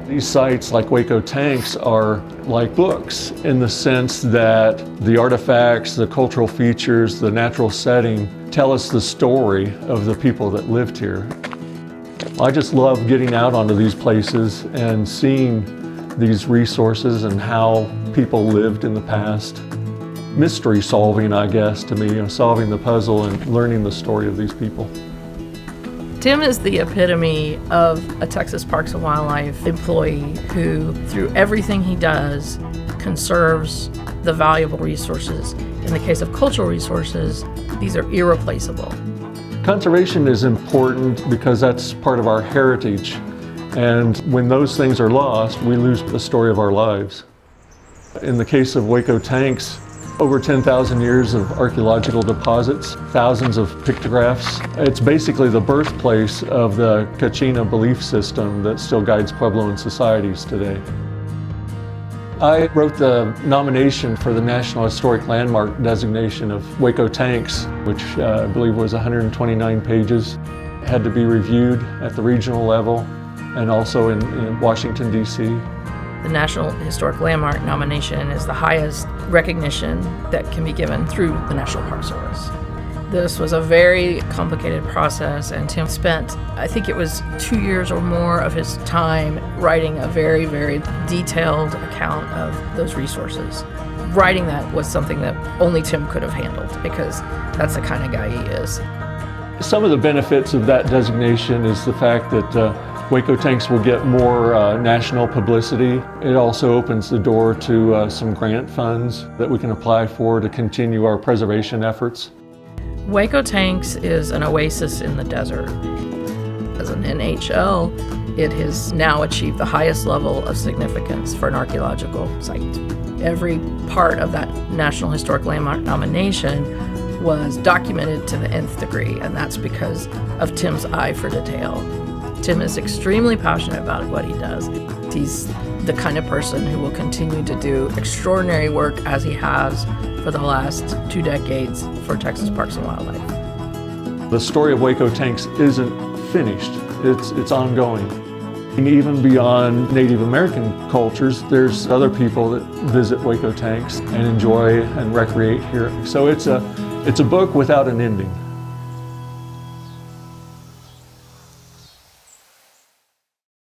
These sites like Hueco tanks are like books in the sense that the artifacts, the cultural features, the natural setting tell us the story of the people that lived here. I just love getting out onto these places and seeing these resources and how people lived in the past. Mystery solving, I guess, to me, solving the puzzle and learning the story of these people. Tim is the epitome of a Texas Parks and Wildlife employee who, through everything he does, conserves the valuable resources. In the case of cultural resources, these are irreplaceable. Conservation is important because that's part of our heritage. And when those things are lost, we lose the story of our lives. In the case of Hueco tanks, over 10,000 years of archaeological deposits, thousands of pictographs. It's basically the birthplace of the Kachina belief system that still guides Puebloan societies today. I wrote the nomination for the National Historic Landmark designation of Hueco tanks, which I believe was 129 pages. It had to be reviewed at the regional level and also in Washington, D.C. The National Historic Landmark nomination is the highest recognition that can be given through the National Park Service. This was a very complicated process, and Tim spent, I think it was 2 years or more of his time writing a very, very detailed account of those resources. Writing that was something that only Tim could have handled because that's the kind of guy he is. Some of the benefits of that designation is the fact that Hueco tanks will get more national publicity. It also opens the door to some grant funds that we can apply for to continue our preservation efforts. Hueco tanks is an oasis in the desert. As an NHL, it has now achieved the highest level of significance for an archaeological site. Every part of that National Historic Landmark nomination was documented to the nth degree, and that's because of Tim's eye for detail. Tim is extremely passionate about what he does. He's the kind of person who will continue to do extraordinary work as he has for the last 2 decades for Texas Parks and Wildlife. The story of Hueco tanks isn't finished, it's ongoing. And even beyond Native American cultures, there's other people that visit Hueco tanks and enjoy and recreate here. So it's a book without an ending.